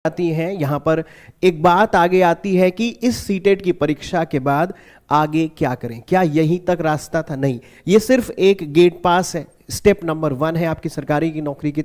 आती हैं यहाँ पर एक बात आगे आती है कि इस सीटेट की परीक्षा के बाद आगे क्या करें, क्या यहीं तक रास्ता था? नहीं, ये सिर्फ एक गेट पास है, स्टेप नंबर 1 है आपकी सरकारी की नौकरी की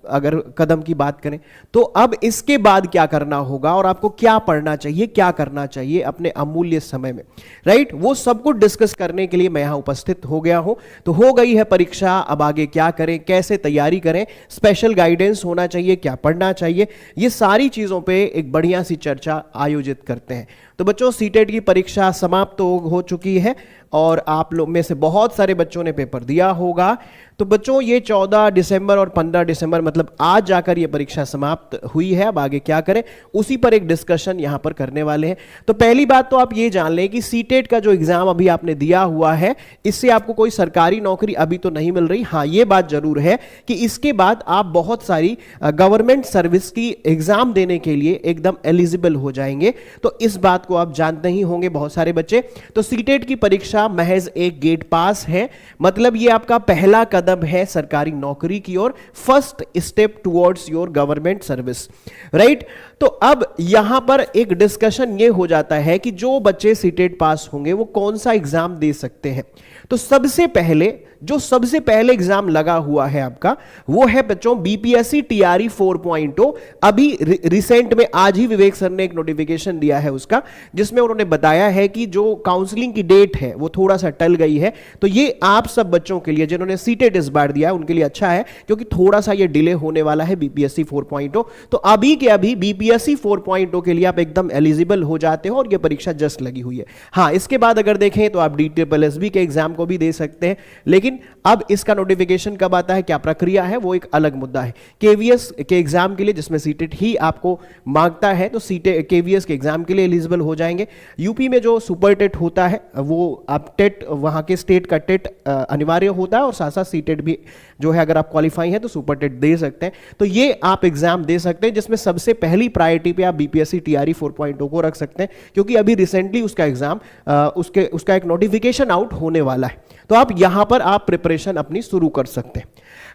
अगर कदम की बात करें तो अब इसके बाद क्या करना होगा और आपको क्या पढ़ना चाहिए, क्या करना चाहिए अपने अमूल्य समय में, राइट? वो सब कुछ डिस्कस करने के लिए मैं यहां उपस्थित हो गया हूं। तो हो गई है परीक्षा, अब आगे क्या करें, कैसे तैयारी करें, स्पेशल गाइडेंस होना चाहिए, क्या पढ़ना चाहिए, ये सारी चीजों पे एक बढ़िया सी चर्चा आयोजित करते हैं। तो बच्चों, सीटेट की परीक्षा समाप्त हो चुकी है और आप लोग में से बहुत सारे बच्चों ने पेपर दिया होगा। तो बच्चों, ये 14 दिसंबर और 15 दिसंबर मतलब आज जाकर ये परीक्षा समाप्त हुई है। अब आगे क्या करें उसी पर एक डिस्कशन यहां पर करने वाले हैं। तो पहली बात तो आप ये जान लें कि सीटेट का जो एग्जाम अभी आपने दिया हुआ है, इससे आपको कोई सरकारी नौकरी अभी तो नहीं मिल रही। हाँ, ये बात जरूर है कि इसके बाद आप बहुत सारी गवर्नमेंट सर्विस की एग्जाम देने के लिए एकदम एलिजिबल हो जाएंगे। तो इस बात को आप जानते ही होंगे बहुत सारे बच्चे। तो सीटेट की परीक्षा महज एक गेट पास है, मतलब ये आपका पहला कदम है सरकारी नौकरी की ओर, first step towards your government service, right? तो अब यहां पर एक डिस्कशन ये हो जाता है कि जो बच्चे सीटेट पास होंगे वो कौन सा एग्जाम दे सकते हैं। तो सबसे पहले एग्जाम लगा हुआ है आपका वो है बच्चों बीपीएससी टीआरई 4.0। अभी रिसेंट में आज ही विवेक सर ने एक नोटिफिकेशन दिया है उसका, जिसमें उन्होंने बताया है कि जो काउंसलिंग की डेट है वो थोड़ा सा टल गई है। तो ये आप सब बच्चों के लिए जिन्होंने सीटेट इस बार दिया है उनके लिए अच्छा है, क्योंकि थोड़ा सा ये डिले होने वाला है बीपीएससी 4.0। तो अभी के अभी बीपीएससी 4.0 के लिए आप एकदम एलिजिबल हो जाते हो और ये परीक्षा जस्ट लगी हुई है। हाँ, इसके बाद अगर देखें तो आप DSSB के एग्जाम को भी दे सकते हैं, लेकिन अब इसका नोटिफिकेशन कब आता है, क्या प्रक्रिया है, वो एक अलग मुद्दा है। केवीएस के एग्जाम के लिए जिसमें सीटेट ही आपको मांगता है, तो केवीएस के एग्जाम के लिए एलिजिबल हो जाएंगे। यूपी में जो सुपर टेट होता है वो आप टेट, वहां के स्टेट का टेट अनिवार्य होता है और साथ साथ सीटेट भी जो है अगर आप क्वालिफाई हैं तो सुपर टेट दे सकते हैं। तो ये आप एग्जाम दे सकते हैं, जिसमें सबसे पहली प्रायोरिटी पे आप बीपीएससी टीआरई 4.0 को रख सकते हैं, क्योंकि अभी रिसेंटली उसका एग्जाम उसका एक नोटिफिकेशन आउट होने वाला है। तो आप यहां पर आप प्रिपरेशन अपनी शुरू कर सकते हैं।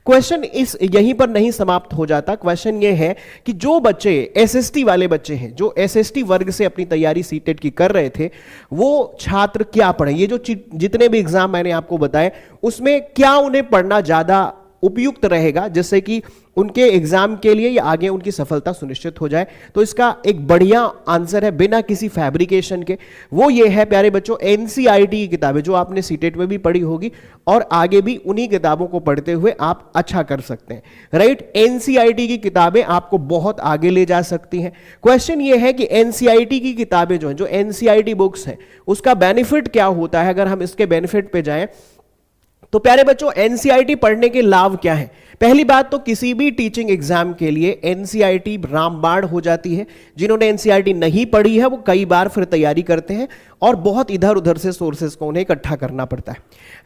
क्वेश्चन यहीं पर नहीं समाप्त हो जाता। क्वेश्चन ये है कि जो बच्चे एसएसटी वाले बच्चे हैं, जो एसएसटी वर्ग से अपनी तैयारी सीटेट की कर रहे थे, वो छात्र क्या पढ़े? ये जो जितने भी एग्जाम मैंने आपको बताए उसमें क्या उन्हें पढ़ना ज्यादा उपयुक्त रहेगा, जिससे कि उनके एग्जाम के लिए या आगे उनकी सफलता सुनिश्चित हो जाए? तो इसका एक बढ़िया आंसर है बिना किसी फैब्रिकेशन के, वो ये है प्यारे बच्चों, एनसीईआरटी की किताबें जो आपने सीटेट में भी पढ़ी होगी और आगे भी उन्हीं किताबों को पढ़ते हुए आप अच्छा कर सकते हैं, राइट? एनसीईआरटी की किताबें आपको बहुत आगे ले जा सकती हैं। क्वेश्चन ये है कि एनसीईआरटी की किताबें जो है, जो एनसीईआरटी बुक्स हैं, उसका बेनिफिट क्या होता है? अगर हम इसके बेनिफिट पे जाएं तो प्यारे बच्चों, एनसीईआरटी पढ़ने के लाभ क्या हैं? पहली बात तो किसी भी टीचिंग एग्जाम के लिए एनसीईआरटी रामबाण हो जाती है। जिन्होंने एनसीईआरटी नहीं पढ़ी है वो कई बार फिर तैयारी करते हैं और बहुत इधर उधर से सोर्सेस को उन्हें इकट्ठा करना पड़ता है,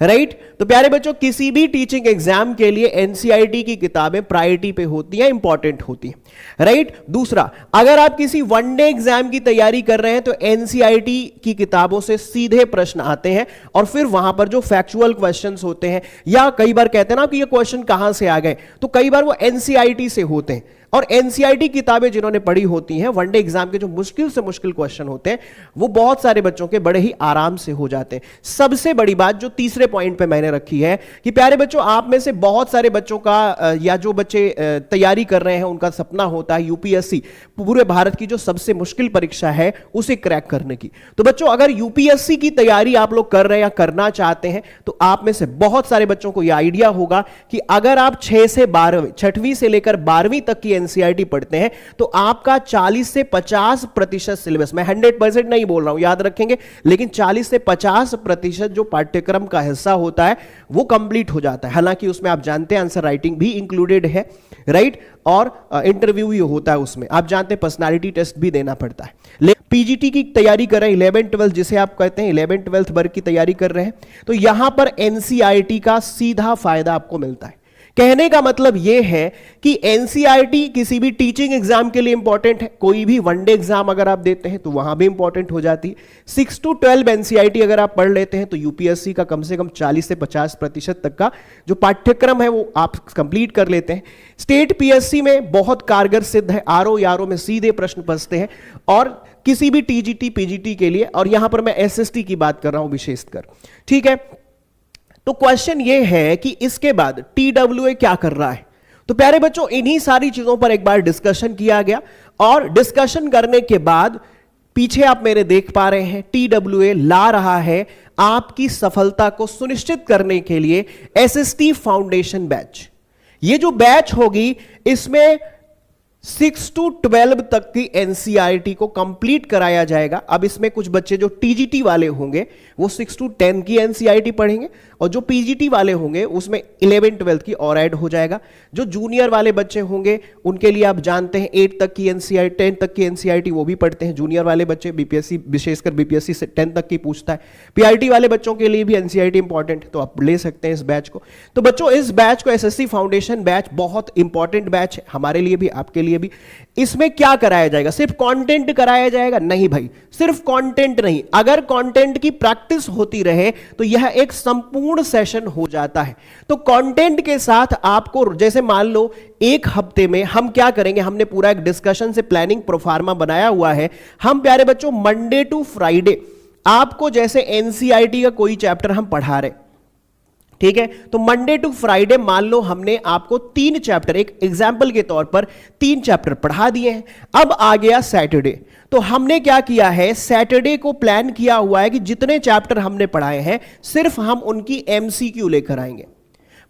राइट? तो प्यारे बच्चों, किसी भी टीचिंग एग्जाम के लिए एनसीईआरटी की किताबें प्रायोरिटी पे होती हैं, इंपॉर्टेंट होती हैं, राइट? दूसरा, अगर आप किसी वनडे एग्जाम की तैयारी कर रहे हैं तो एनसीईआरटी की किताबों से सीधे प्रश्न आते हैं और फिर वहां पर जो फैक्चुअल क्वेश्चंस होते हैं, या कई बार कहते हैं ना कि ये क्वेश्चन कहां से आ गए, तो कई बार वो एनसीईआरटी से होते हैं। और एनसीईआरटी किताबें जिन्होंने पढ़ी होती हैं, वनडे एग्जाम के जो मुश्किल से मुश्किल क्वेश्चन होते हैं वो बहुत सारे बच्चों के बड़े ही आराम से हो जाते हैं। सबसे बड़ी बात जो तीसरे पॉइंट पे मैंने रखी है कि प्यारे बच्चों, आप में से बहुत सारे बच्चों का या जो बच्चे तैयारी कर रहे हैं उनका सपना होता है यूपीएससी, पूरे भारत की जो सबसे मुश्किल परीक्षा है उसे क्रैक करने की। तो बच्चों, अगर यूपीएससी की तैयारी आप लोग कर रहे हैं या करना चाहते हैं तो आप में से बहुत सारे बच्चों को यह आइडिया होगा कि अगर आप 6 से 12वीं, 6वीं से लेकर 12वीं तक की एनसीईआरटी पढ़ते हैं तो आपका 40 से 50% सिलेबस, मैं 100% नहीं बोल रहा हूं, याद रखेंगे, लेकिन 40 से 50% जो पाठ्यक्रम का हिस्सा होता है वो कंप्लीट हो जाता है। हालांकि उसमें आप जानते हैं आंसर राइटिंग भी इंक्लूडेड है, राइट? और इंटरव्यू भी होता है उसमें, आप जानते हैं पर्सनालिटी टेस्ट भी देना पड़ता है। पीजीटी की तैयारी कर रहे हैं, 11-12 जिसे आप कहते हैं 11-12 वर्ग की तैयारी कर रहे हैं, तो यहां पर एनसीईआरटी का सीधा फायदा आपको मिलता है, कहने का मतलब यह है कि एनसीईआरटी किसी भी टीचिंग एग्जाम के लिए इंपॉर्टेंट है, कोई भी वनडे एग्जाम अगर आप देते हैं तो वहां भी इंपॉर्टेंट हो जाती है। 6 to 12 एनसीईआरटी अगर आप पढ़ लेते हैं तो यूपीएससी का कम से कम 40 से 50% तक का जो पाठ्यक्रम है वो आप कंप्लीट कर लेते हैं। स्टेट पीएससी में बहुत कारगर सिद्ध है, आरओ यारो में सीधे प्रश्न फंसते हैं, और किसी भी टीजीटी पीजीटी के लिए, और यहां पर मैं एसएसटी की बात कर रहा हूं विशेषकर, ठीक है। तो क्वेश्चन ये है कि इसके बाद टीडब्ल्यूए क्या कर रहा है। तो प्यारे बच्चों, इन्हीं सारी चीजों पर एक बार डिस्कशन किया गया, और डिस्कशन करने के बाद पीछे आप मेरे देख पा रहे हैं टीडब्ल्यूए ला रहा है आपकी सफलता को सुनिश्चित करने के लिए एसएसटी फाउंडेशन बैच। ये जो बैच होगी इसमें 6 to 12 तक की एनसीईआरटी को कंप्लीट कराया जाएगा। अब इसमें कुछ बच्चे जो टीजीटी वाले होंगे वो 6 to 10 की एनसीईआरटी पढ़ेंगे, और जो पीजीटी वाले होंगे उसमें 11-12 की और ऐड हो जाएगा। जो जूनियर वाले बच्चे होंगे उनके लिए आप जानते हैं 8 तक की एनसीईआरटी, 10 तक की एनसीईआरटी वो भी पढ़ते हैं जूनियर वाले बच्चे, बीपीएससी विशेषकर बीपीएससी से 10 तक की पूछता है। पीआरटी वाले बच्चों के लिए भी एनसीईआरटी इंपॉर्टेंट है, तो आप ले सकते हैं इस बैच को। तो बच्चों, इस बैच को एसएससी फाउंडेशन बैच बहुत इंपॉर्टेंट बैच है हमारे लिए भी, आपके लिए भी। इसमें क्या कराया जाएगा? सिर्फ कंटेंट कराया जाएगा? नहीं भाई, सिर्फ कंटेंट नहीं, अगर कंटेंट की प्रैक्टिस होती रहे तो यह एक संपूर्ण सेशन हो जाता है। तो कंटेंट के साथ आपको, जैसे मान लो एक हफ्ते में हम क्या करेंगे, हमने पूरा एक डिस्कशन से प्लानिंग प्रोफार्मा बनाया हुआ है। हम प्यारे बच्चों मंडे टू फ्राइडे आपको, जैसे एनसीईआरटी का कोई चैप्टर हम पढ़ा रहे, ठीक है, तो मंडे टू फ्राइडे मान लो हमने आपको 3 चैप्टर, एक एग्जाम्पल के तौर पर 3 चैप्टर पढ़ा दिए हैं। अब आ गया सैटरडे, तो हमने क्या किया है, सैटरडे को प्लान किया हुआ है कि जितने चैप्टर हमने पढ़ाए हैं सिर्फ हम उनकी एमसीक्यू लेकर आएंगे।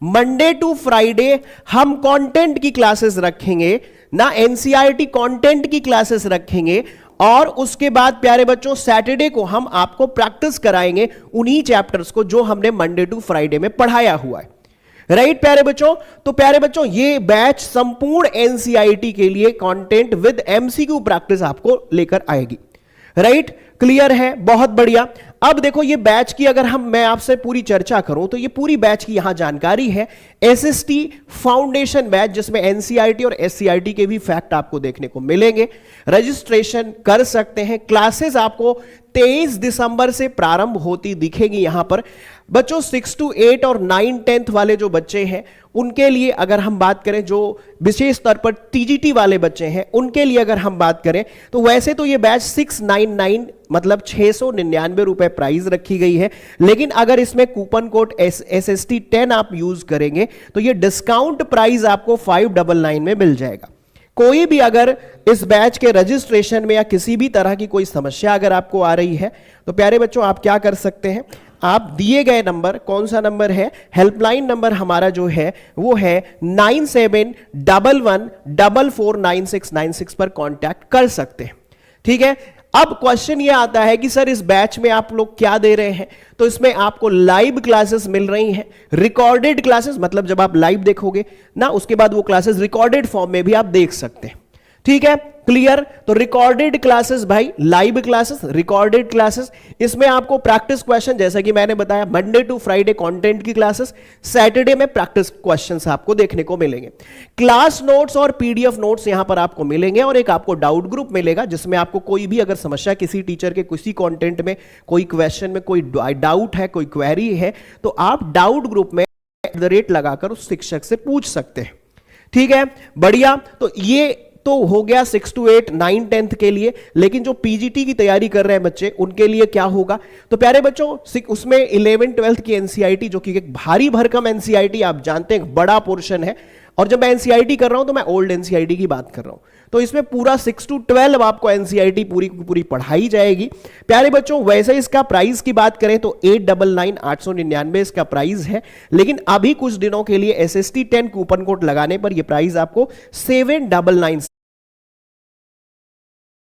मंडे टू फ्राइडे हम कंटेंट की क्लासेस रखेंगे ना, एनसीईआरटी कंटेंट की क्लासेस रखेंगे, और उसके बाद प्यारे बच्चों सैटरडे को हम आपको प्रैक्टिस कराएंगे उन्हीं चैप्टर्स को जो हमने मंडे टू फ्राइडे में पढ़ाया हुआ है। राइट प्यारे बच्चों, तो प्यारे बच्चों ये बैच संपूर्ण एनसीईआरटी के लिए कंटेंट विद एमसीक्यू प्रैक्टिस आपको लेकर आएगी। राइट, क्लियर है, बहुत बढ़िया। अब देखो ये बैच की अगर मैं आपसे पूरी चर्चा करूं तो ये पूरी बैच की यहां जानकारी है। एसएसटी फाउंडेशन बैच, जिसमें एनसीईआरटी और एससीईआरटी के भी फैक्ट आपको देखने को मिलेंगे। रजिस्ट्रेशन कर सकते हैं। क्लासेस आपको 23 दिसंबर से प्रारंभ होती दिखेगी यहां पर। बच्चों 6 to 8 और 9, 10th वाले जो बच्चे हैं उनके लिए अगर हम बात करें, जो विशेष तौर पर टीजीटी वाले बच्चे हैं उनके लिए अगर हम बात करें, तो वैसे तो ये बैच 699 मतलब 699 रुपए प्राइस रखी गई है, लेकिन अगर इसमें कूपन कोड SST 10 आप यूज करेंगे तो ये डिस्काउंट प्राइस आपको 599 में मिल जाएगा। कोई भी अगर इस बैच के रजिस्ट्रेशन में या किसी भी तरह की कोई समस्या अगर आपको आ रही है तो प्यारे बच्चों आप क्या कर सकते हैं, आप दिए गए नंबर, कौन सा नंबर है, हेल्पलाइन नंबर हमारा जो है वो है 9711449696 पर कांटेक्ट कर सकते हैं। ठीक है, अब क्वेश्चन ये आता है कि सर इस बैच में आप लोग क्या दे रहे हैं, तो इसमें आपको लाइव क्लासेस मिल रही हैं, रिकॉर्डेड क्लासेस, मतलब जब आप लाइव देखोगे ना उसके बाद वो क्लासेस रिकॉर्डेड फॉर्म में भी आप देख सकते हैं। ठीक है, क्लियर। तो रिकॉर्डेड क्लासेस भाई, लाइव क्लासेस, रिकॉर्डेड क्लासेस, इसमें आपको प्रैक्टिस क्वेश्चन, जैसा कि मैंने बताया मंडे टू फ्राइडे कंटेंट की क्लासेस, सैटरडे में प्रैक्टिस क्वेश्चंस आपको देखने को मिलेंगे। क्लास नोट्स और पीडीएफ नोट्स यहां पर आपको मिलेंगे, और एक आपको डाउट ग्रुप मिलेगा जिसमें आपको कोई भी अगर समस्या किसी टीचर के किसी कंटेंट में, कोई क्वेश्चन में कोई डाउट है, कोई क्वेरी है, तो आप डाउट ग्रुप में @ लगाकर उस शिक्षक से पूछ सकते हैं। ठीक है, बढ़िया। तो ये तो हो गया 6 to 8, 9, 10th के लिए, लेकिन जो पीजीटी की तैयारी कर रहे हैं बच्चे उनके लिए क्या होगा, तो प्यारे बच्चों उसमें 11, 12th की एनसीईआरटी, जो कि एक भारी भरकम एनसीईआरटी आप जानते हैं, बड़ा पोर्शन है, और जब मैं एनसीईआरटी कर रहा हूं तो मैं ओल्ड एनसीईआरटी की बात कर रहा हूं, तो इसमें पूरा 6 to 12 आपको एनसीईआरटी पूरी पूरी पढ़ाई जाएगी। प्यारे बच्चों वैसे इसका प्राइस की बात करें तो 899 इसका प्राइस है, लेकिन अभी कुछ दिनों के लिए SST 10 कूपन कोड लगाने पर यह प्राइस आपको 799